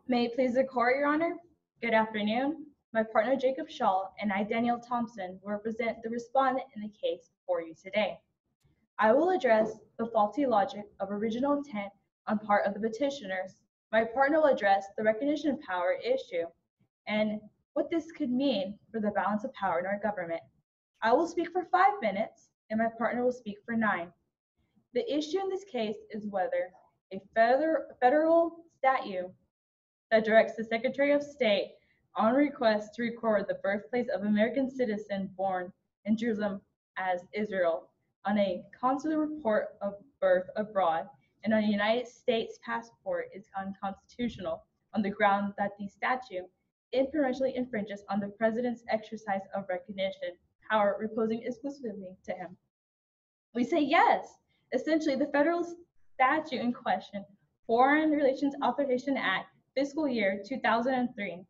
May it please the court, Your Honor. Good afternoon. My partner Jacob Shaw and I, Danielle Thompson, will represent the respondent in the case before you today. I will address the faulty logic of original intent on part of the petitioners. My partner will address the recognition power issue and what this could mean for the balance of power in our government. I will speak for 5 minutes and my partner will speak for 9. The issue in this case is whether a federal statute that directs the Secretary of State on request to record the birthplace of American citizen born in Jerusalem as Israel on a consular report of birth abroad and on a United States passport is unconstitutional on the ground that the statute impermissibly infringes on the President's exercise of recognition power reposing exclusively to him. We say yes. Essentially, the federal statute in question, Foreign Relations Authorization Act, fiscal year 2003,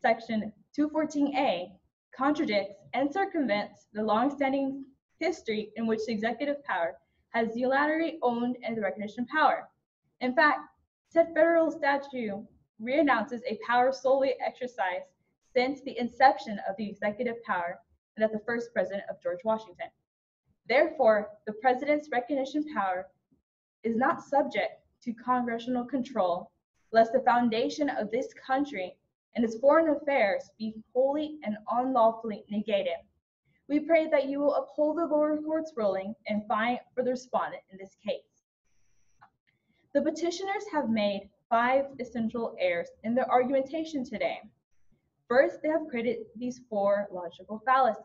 section 214A, contradicts and circumvents the long-standing history in which the executive power has unilaterally owned and the recognition power. In fact, said federal statute reannounces a power solely exercised since the inception of the executive power and at the first president of George Washington. Therefore, the president's recognition power is not subject to congressional control, lest the foundation of this country and its foreign affairs be wholly and unlawfully negated. We pray that you will uphold the lower court's ruling and find for the respondent in this case. The petitioners have made 5 essential errors in their argumentation today. First, they have created these 4 logical fallacies.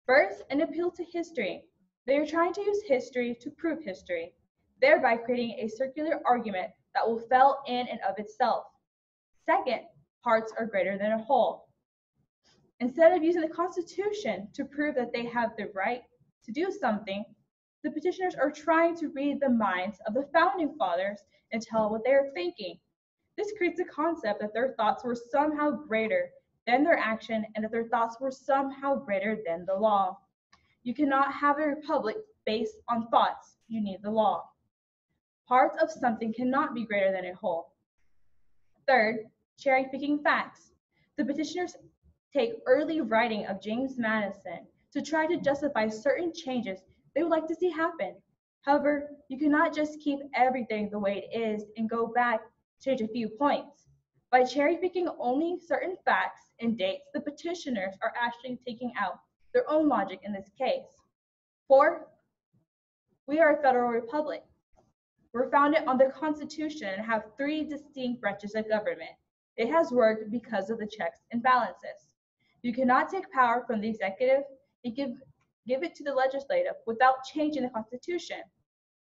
First, an appeal to history. They are trying to use history to prove history, thereby creating a circular argument that will fail in and of itself. Second, parts are greater than a whole. Instead of using the Constitution to prove that they have the right to do something, the petitioners are trying to read the minds of the founding fathers and tell what they are thinking. This creates a concept that their thoughts were somehow greater than their action and that their thoughts were somehow greater than the law. You cannot have a republic based on thoughts. You need the law. Parts of something cannot be greater than a whole. Third, cherry-picking facts. The petitioners take early writing of James Madison to try to justify certain changes they would like to see happen. However, you cannot just keep everything the way it is and go back, change a few points. By cherry-picking only certain facts and dates, the petitioners are actually taking out their own logic in this case. Fourth, we are a federal republic. We're founded on the Constitution and have 3 distinct branches of government. It has worked because of the checks and balances. You cannot take power from the executive and give it to the legislative without changing the Constitution.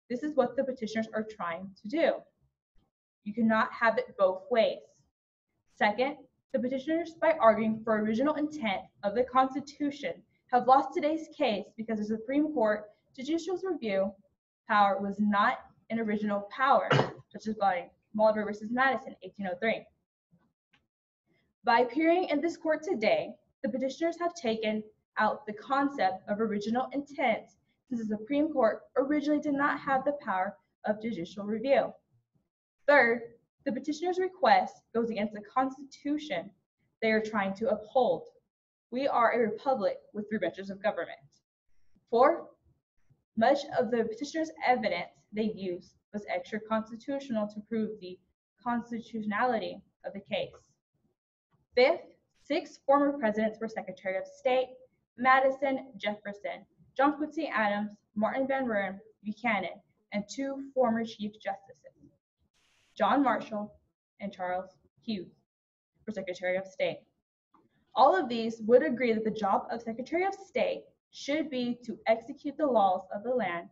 This is what the petitioners are trying to do. You cannot have it both ways. Second, the petitioners, by arguing for original intent of the Constitution, have lost today's case because the Supreme Court judicial review power was not an original power, such as by Valle versus Madison, 1803. By appearing in this court today, the petitioners have taken out the concept of original intent, since the Supreme Court originally did not have the power of judicial review. Third, the petitioner's request goes against the Constitution they are trying to uphold. We are a republic with 3 branches of government. Fourth, much of the petitioner's evidence they used was extra-constitutional to prove the constitutionality of the case. Fifth, 6 former presidents were Secretary of State: Madison, Jefferson, John Quincy Adams, Martin Van Buren, Buchanan, and 2 former Chief Justices, John Marshall and Charles Hughes, for Secretary of State. All of these would agree that the job of Secretary of State should be to execute the laws of the land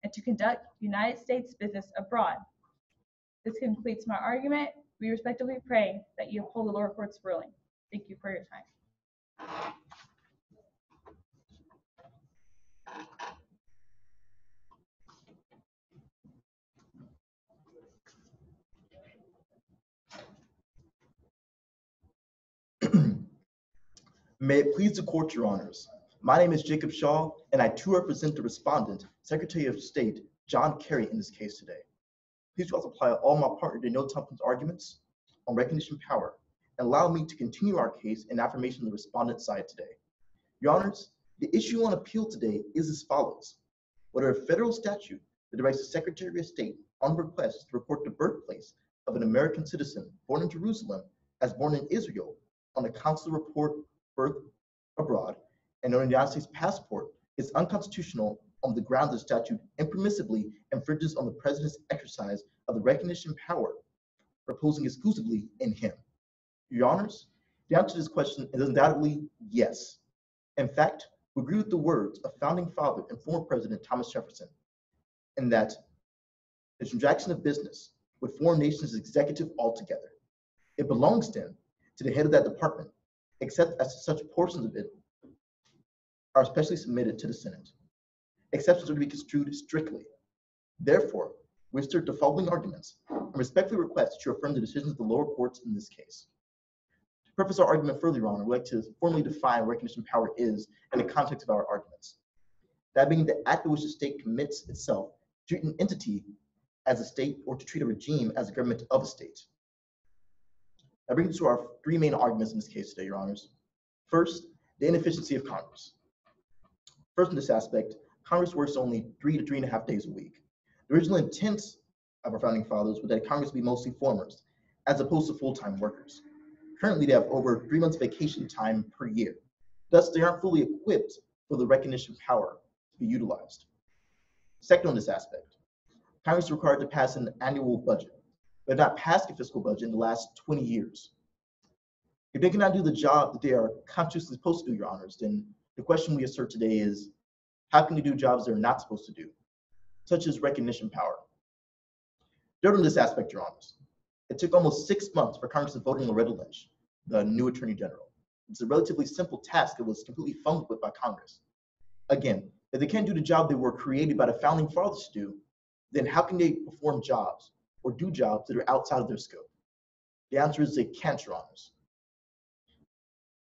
and to conduct United States business abroad. This completes my argument. We respectfully pray that you uphold the lower court's ruling. Thank you for your time. May it please the court, your honors. My name is Jacob Shaw, and I too represent the respondent, Secretary of State John Kerry, in this case today. Please also apply all my partner Danielle Thompson's arguments. on recognition power and allow me to continue our case in affirmation of the respondent's side today. Your Honors, the issue on appeal today is as follows. Whether a federal statute that directs the Secretary of State on request to report the birthplace of an American citizen born in Jerusalem as born in Israel on a consular report birth abroad and on a United States passport is unconstitutional on the grounds the statute impermissibly infringes on the President's exercise of the recognition power reposing exclusively in him. Your Honors, the answer to this question is undoubtedly yes. In fact, we agree with the words of founding father and former President Thomas Jefferson in that the transaction of business with foreign nations is executive altogether. It belongs then to the head of that department, except as to such portions of it are especially submitted to the Senate. Exceptions are to be construed strictly. Therefore, we assert the following arguments and respectfully request that you affirm the decisions of the lower courts in this case. To preface our argument further, Your Honor, we'd like to formally define what recognition power is in the context of our arguments. That being the act in which the state commits itself to treat an entity as a state or to treat a regime as a government of a state. That brings us to our three main arguments in this case today, Your Honors. First, the inefficiency of Congress. First, in this aspect, Congress works only 3 to 3.5 days a week. The original intent of our founding fathers was that Congress be mostly formers, as opposed to full-time workers. Currently, they have over 3 months vacation time per year. Thus, they aren't fully equipped for the recognition power to be utilized. Second, on this aspect, Congress is required to pass an annual budget, but have not passed a fiscal budget in the last 20 years. If they cannot do the job that they are constitutionally supposed to do, Your Honors, then the question we assert today is, how can they do jobs they're not supposed to do, such as recognition power? Third, on this aspect, Your Honors, it took almost 6 months for Congress to vote on Loretta Lynch, the new Attorney General. It's a relatively simple task that was completely fumbled with by Congress. Again, if they can't do the job they were created by the founding fathers to do, then how can they perform jobs or do jobs that are outside of their scope? The answer is they can't, Your Honors.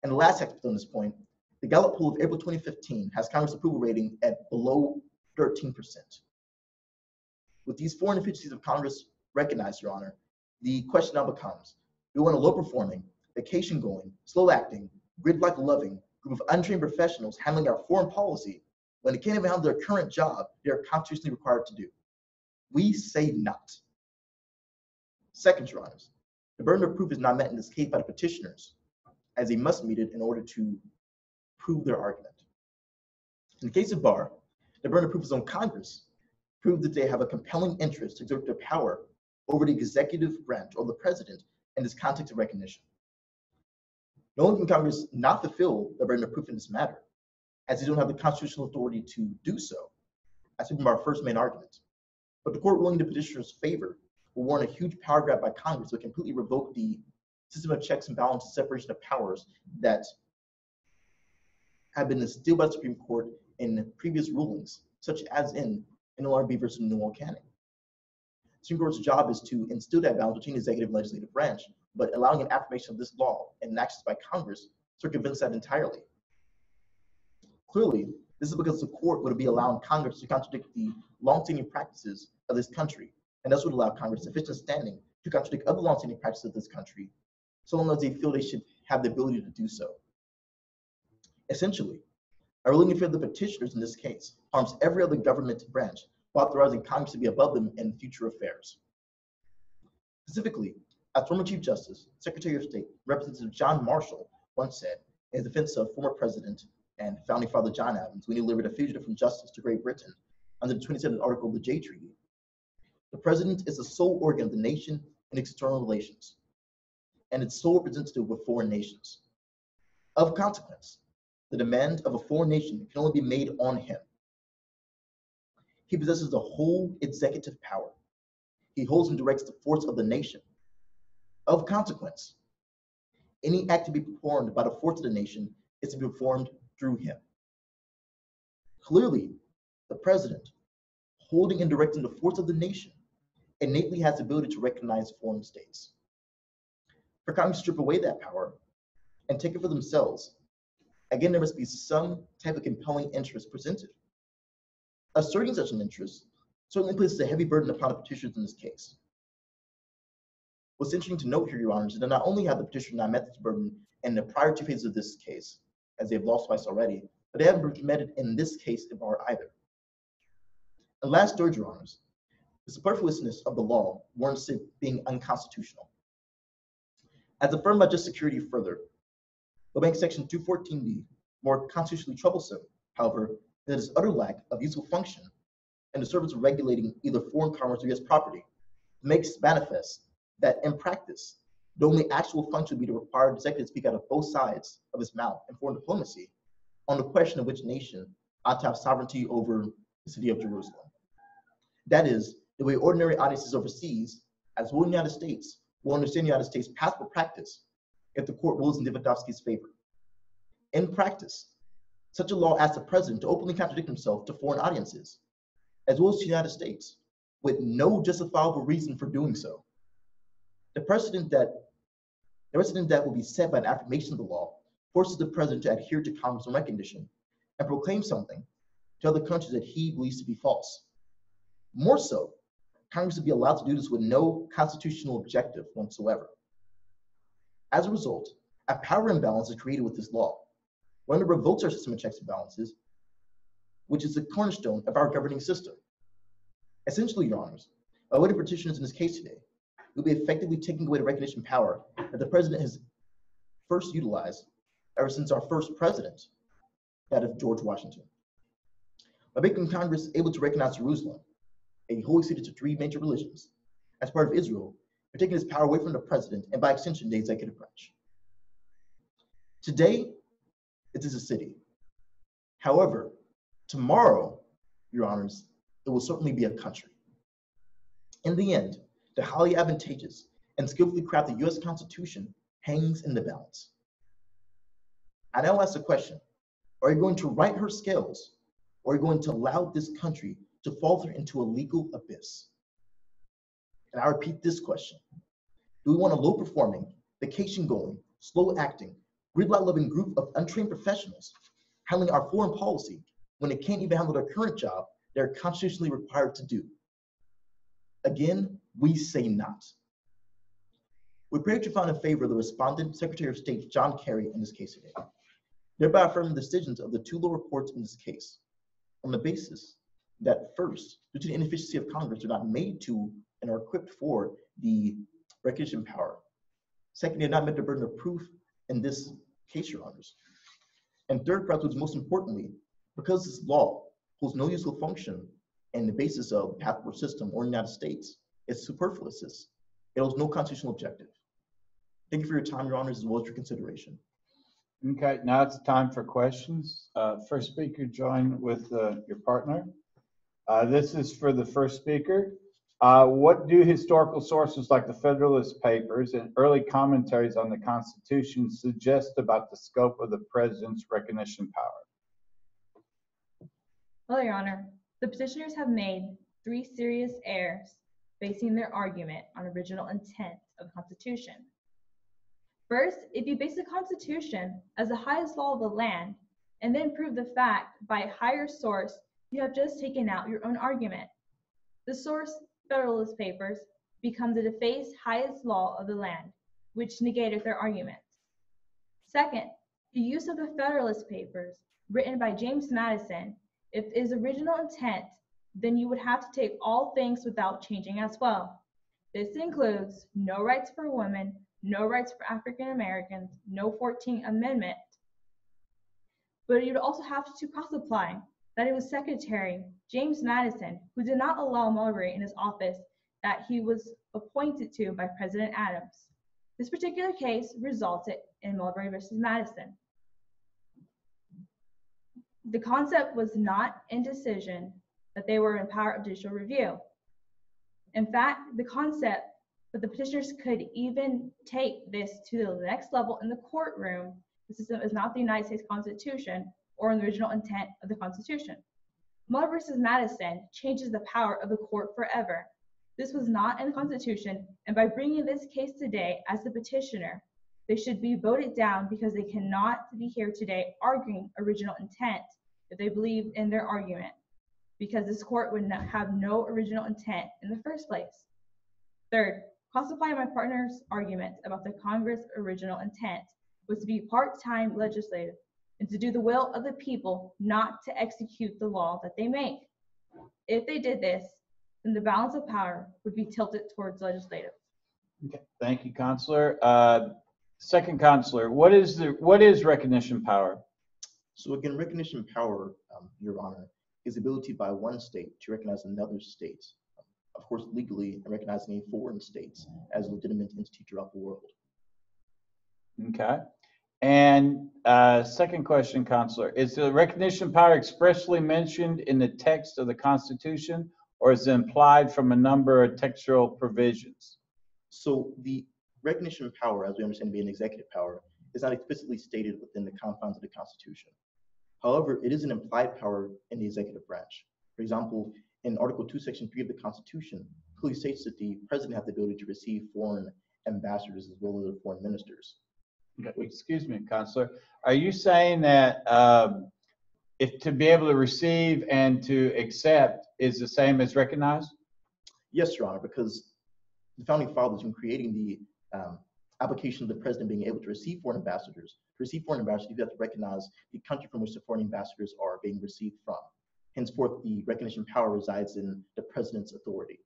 And the last aspect on this point, the Gallup poll of April 2015 has Congress approval rating at below 13%. With these four inefficiencies of Congress recognized, Your Honor, the question now becomes, do we want a low-performing, vacation-going, slow-acting, gridlock-loving group of untrained professionals handling our foreign policy when they can't even handle their current job they are constitutionally required to do? We say not. Second, Your Honors, the burden of proof is not met in this case by the petitioners, as they must meet it in order to prove their argument. In the case of Barr, the burden of proof is on Congress to prove that they have a compelling interest to exert their power over the executive branch or the president in this context of recognition. No one can Congress not fulfill the burden of proof in this matter, as they don't have the constitutional authority to do so, as from our first main argument. But the court ruling in the petitioner's favor will warrant a huge power grab by Congress to completely revoke the system of checks and balances, separation of powers that have been instilled by the Supreme Court in previous rulings, such as in NLRB versus Newell Canning. The Supreme Court's job is to instill that balance between the executive and legislative branch, but allowing an affirmation of this law and actions by Congress circumvents that entirely. Clearly, this is because the court would be allowing Congress to contradict the long-standing practices of this country, and thus would allow Congress sufficient standing to contradict other long-standing practices of this country, so long as they feel they should have the ability to do so. Essentially, our ruling in favor of the petitioners in this case harms every other government branch while authorizing Congress to be above them in future affairs. Specifically, as former Chief Justice, Secretary of State, Representative John Marshall once said in his defense of former President and founding father John Adams when he delivered a fugitive from justice to Great Britain under the 27th Article of the Jay Treaty, the President is the sole organ of the nation in external relations, and its sole representative with foreign nations. Of consequence, the demand of a foreign nation can only be made on him. He possesses the whole executive power. He holds and directs the force of the nation. Of consequence, any act to be performed by the force of the nation is to be performed through him. Clearly, the president, holding and directing the force of the nation, innately has the ability to recognize foreign states. For Congress to strip away that power and take it for themselves, again, there must be some type of compelling interest presented. Asserting such an interest certainly places a heavy burden upon the petitioners in this case. What's interesting to note here, Your Honors, is that not only have the petitioner not met this burden in the prior two phases of this case, as they've lost twice already, but they haven't met it in this case in bar either. And last third, Your Honors, the superfluousness of the law warrants it being unconstitutional. As affirmed by Just Security further, the Bank Section 214B, more constitutionally troublesome, however, than its utter lack of useful function and the service of regulating either foreign commerce or U.S. property, makes manifest that in practice, the only actual function would be to require the executive to speak out of both sides of his mouth in foreign diplomacy on the question of which nation ought to have sovereignty over the city of Jerusalem. That is, the way ordinary audiences overseas, as well in the United States, will understand the United States' passport practice if the court rules in Davidovsky's favor. In practice, such a law asks the president to openly contradict himself to foreign audiences, as well as to the United States, with no justifiable reason for doing so. The precedent that will be set by an affirmation of the law forces the president to adhere to Congress on recognition and proclaim something to other countries that he believes to be false. More so, Congress would be allowed to do this with no constitutional objective whatsoever. As a result, a power imbalance is created with this law. One that revolts our system of checks and balances, which is the cornerstone of our governing system. Essentially, Your Honors, by way of petitioners in this case today, we'll be effectively taking away the recognition power that the president has first utilized ever since our first president, that of George Washington. By making Congress able to recognize Jerusalem, a holy city to three major religions, as part of Israel, we're taking this power away from the president and by extension, the executive branch. Today, it is a city. However, tomorrow, Your Honors, it will certainly be a country. In the end, the highly advantageous and skillfully crafted U.S. Constitution hangs in the balance. I now ask the question, are you going to right her scales, or are you going to allow this country to falter into a legal abyss? And I repeat this question. Do we want a low-performing, vacation-going, slow-acting, gridlock-loving group of untrained professionals handling our foreign policy when they can't even handle their current job they're constitutionally required to do? Again, we say not. We pray that you find in favor of the respondent, Secretary of State John Kerry, in this case today, thereby affirming the decisions of the two lower courts in this case, on the basis that first, due to the inefficiency of Congress, they're not made to and are equipped for the recognition power. Second, they have not met the burden of proof in this case, Your Honors. And third, perhaps what's most importantly, because this law holds no useful function in the basis of the passport system or in the United States, it's superfluous. It holds no constitutional objective. Thank you for your time, Your Honors, as well as your consideration. Okay, now it's time for questions. First speaker, join with your partner. This is for the first speaker. What do historical sources like the Federalist Papers and early commentaries on the Constitution suggest about the scope of the president's recognition power? Well, Your Honor, the petitioners have made three serious errors basing their argument on original intent of the Constitution. First, if you base the Constitution as the highest law of the land and then prove the fact by a higher source, you have just taken out your own argument. The source, Federalist Papers, becomes the defaced highest law of the land, which negated their argument. Second, the use of the Federalist Papers, written by James Madison, if it is original intent, then you would have to take all things without changing as well. This includes no rights for women, no rights for African Americans, no 14th Amendment. But you'd also have to cross-apply that it was Secretary James Madison who did not allow Mulberry in his office that he was appointed to by President Adams. This particular case resulted in Mulberry versus Madison. The concept was not in decision that they were in power of judicial review. In fact, the concept that the petitioners could even take this to the next level in the courtroom, the system is not the United States Constitution or in the original intent of the Constitution. Muller versus Madison changes the power of the court forever. This was not in the Constitution, and by bringing this case today as the petitioner, they should be voted down because they cannot be here today arguing original intent if they believe in their argument, because this court would not have no original intent in the first place. Third, classify my partner's argument about the Congress' original intent was to be part-time legislative and to do the will of the people, not to execute the law that they make. If they did this, then the balance of power would be tilted towards legislative. Okay, thank you, Counselor. Second Counselor, what is recognition power? So again, recognition power, Your Honor, is the ability by one state to recognize another state, of course, legally, and recognizing a foreign state as a legitimate entity throughout the world. Okay. And second question, Counselor, is the recognition power expressly mentioned in the text of the Constitution, or is it implied from a number of textual provisions? So the recognition power, as we understand to be an executive power, is not explicitly stated within the confines of the Constitution. However, it is an implied power in the executive branch. For example, in Article 2, Section 3 of the Constitution, clearly states that the president has the ability to receive foreign ambassadors as well as foreign ministers. Okay. Excuse me, Counselor. Are you saying that if to be able to receive and to accept is the same as recognize? Yes, Your Honor, because the founding fathers, in creating the application of the president being able to receive foreign ambassadors, you have to recognize the country from which the foreign ambassadors are being received from. Henceforth, the recognition power resides in the president's authority.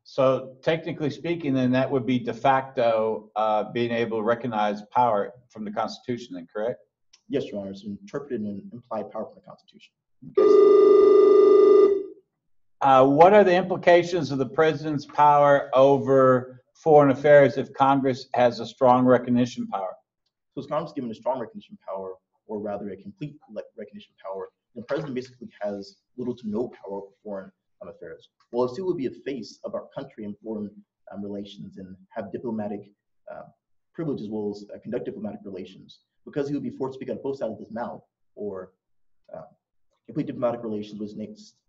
So technically speaking, then that would be de facto being able to recognize power from the Constitution, then, correct? Yes, Your Honor, it's interpreted in implied power from the Constitution. What are the implications of the president's power over foreign affairs if Congress has a strong recognition power? So is Congress given a strong recognition power, or rather a complete recognition power, the president basically has little to no power over foreign affairs. Well, he would be a face of our country in foreign relations and have diplomatic privilege as well as conduct diplomatic relations, because he would be forced to speak out of both sides of his mouth, or complete diplomatic relations with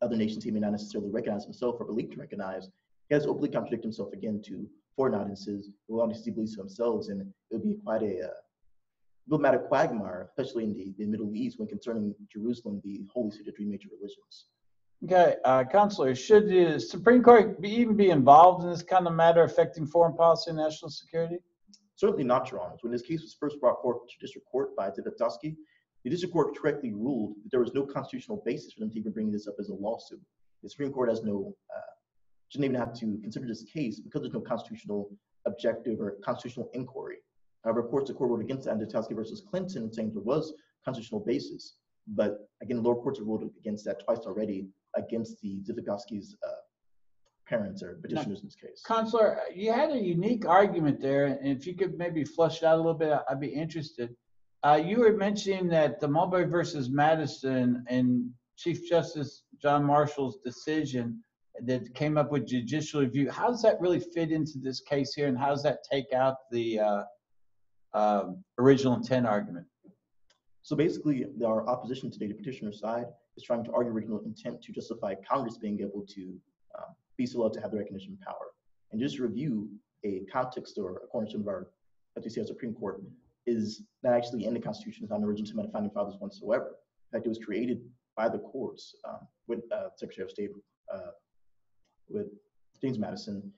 other nations he may not necessarily recognize himself or believe to recognize. He has to openly contradict himself again to foreign audiences who obviously believes to themselves, and it would be quite a diplomatic quagmire, especially in the Middle East, when concerning Jerusalem, the holy city of three major religions. Okay, Counselor, should the Supreme Court even be involved in this kind of matter affecting foreign policy and national security? Certainly not, Your Honor. When this case was first brought forth to district court by Danielle, the district court correctly ruled that there was no constitutional basis for them to even bring this up as a lawsuit. The Supreme Court has shouldn't even have to consider this case because there's no constitutional objective or constitutional inquiry. However, of course, the court ruled against Danielle versus Clinton and saying there was constitutional basis. But again, lower courts have ruled against that twice already, against the Danielle's parents or petitioners in this case. Counselor, you had a unique argument there, and if you could maybe flesh it out a little bit, I'd be interested. You were mentioning that the Mulberry versus Madison and Chief Justice John Marshall's decision that came up with judicial review. How does that really fit into this case here, and how does that take out the original intent argument? So basically, our opposition today, the petitioner's side, is trying to argue original intent to justify Congress being able to be so allowed to have the recognition power. And just review a context or a cornerstone of our FTC Supreme Court is not actually in the Constitution. It's not an original intent of founding fathers whatsoever. In fact, it was created by the courts with Secretary of State, with James Madison,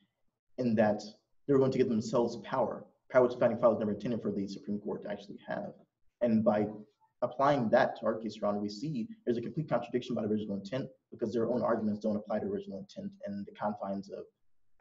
in that they were going to give themselves power which the founding fathers never intended for the Supreme Court to actually have. And by applying that to our case, Your Honor, we see there's a complete contradiction by the original intent, because their own arguments don't apply to original intent in the confines of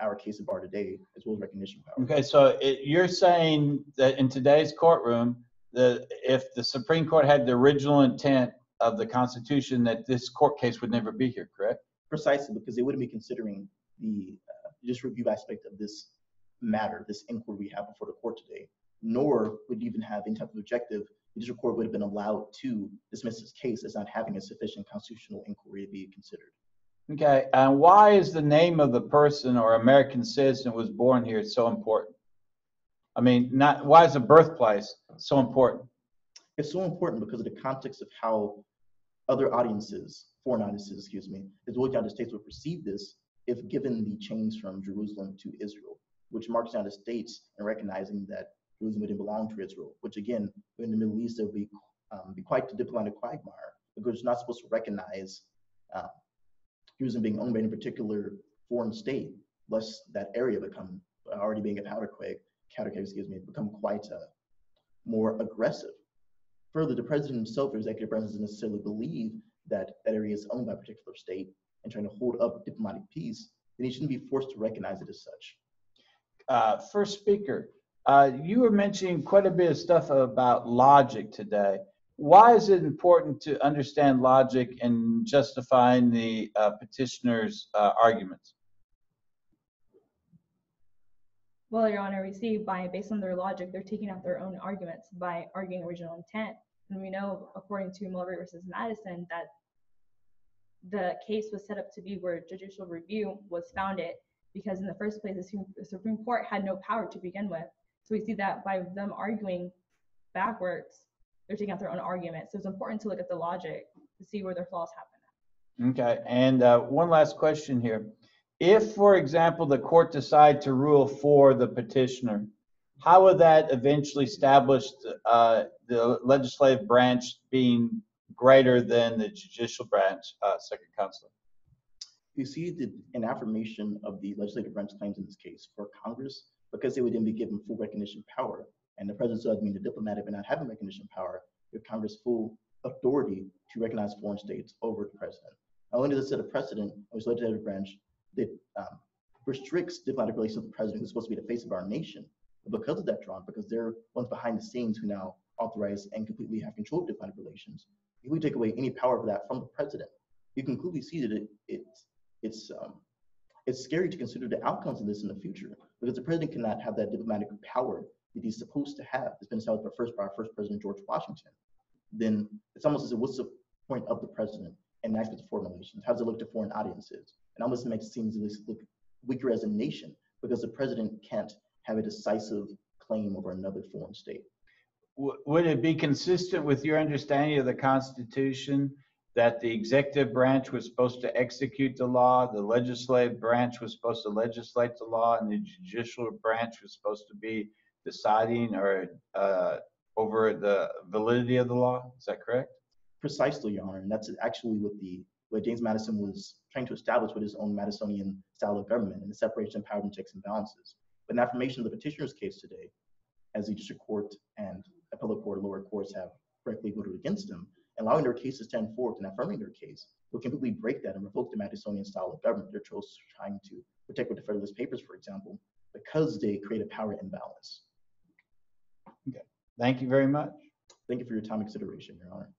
our case of bar today, as well as recognition power. Okay, so you're saying that in today's courtroom, that if the Supreme Court had the original intent of the Constitution, that this court case would never be here, correct? Precisely, because they wouldn't be considering the just review aspect of this matter, this inquiry we have before the court today, nor would even have any type of objective. The district court would have been allowed to dismiss this case as not having a sufficient constitutional inquiry to be considered. Okay, and why is the name of the person or American citizen who was born here so important? I mean, why is the birthplace so important? It's so important because of the context of how other audiences, foreign audiences, excuse me, as well as the United States would perceive this if given the change from Jerusalem to Israel, which marks the United States in recognizing that Jerusalem didn't belong to Israel, which again, in the Middle East, there would be quite the diplomatic quagmire, because it's not supposed to recognize Jerusalem being owned by any particular foreign state, lest that area become already being a powder keg, become quite more aggressive. Further, the president himself, or executive branch, doesn't necessarily believe that that area is owned by a particular state and trying to hold up diplomatic peace, then he shouldn't be forced to recognize it as such. First speaker, you were mentioning quite a bit of stuff about logic today. Why is it important to understand logic in justifying the petitioner's arguments? Well, Your Honor, we see based on their logic, they're taking out their own arguments by arguing original intent. And we know, according to Mulberry versus Madison, that the case was set up to be where judicial review was founded because in the first place, the Supreme Court had no power to begin with. So we see that by them arguing backwards, they're taking out their own argument. So it's important to look at the logic to see where their flaws happen. Okay, and one last question here. If, for example, the court decide to rule for the petitioner, how would that eventually establish the legislative branch being greater than the judicial branch, Second Counselor? You see an affirmation of the legislative branch claims in this case for Congress, because they would then be given full recognition power, and the president doesn't mean the diplomatic but not having recognition power, give Congress full authority to recognize foreign states over the president. Not only does it set a precedent of the legislative branch that restricts diplomatic relations with the president, who's supposed to be the face of our nation, but because of that, because they're ones behind the scenes who now authorize and completely have control of diplomatic relations, if we take away any power of that from the president, you can clearly see that it's scary to consider the outcomes of this in the future, because the president cannot have that diplomatic power that he's supposed to have. It's been established by our first president, George Washington. Then it's almost as if what's the point of the president and the aspects of foreign relations? How does it look to foreign audiences? And almost makes it seem look weaker as a nation because the president can't have a decisive claim over another foreign state. Would it be consistent with your understanding of the Constitution that the executive branch was supposed to execute the law, the legislative branch was supposed to legislate the law, and the judicial branch was supposed to be deciding or over the validity of the law? Is that correct? Precisely, Your Honor, and that's actually what James Madison was trying to establish with his own Madisonian style of government and the separation of powers and checks and balances. But in affirmation of the petitioner's case today, as the district court and appellate court, lower courts have correctly voted against them, allowing their case to stand forth and affirming their case will completely break that and revoke the Madisonian style of government they're trying to protect with the Federalist Papers, for example, because they create a power imbalance. Okay. Thank you very much. Thank you for your time and consideration, Your Honor.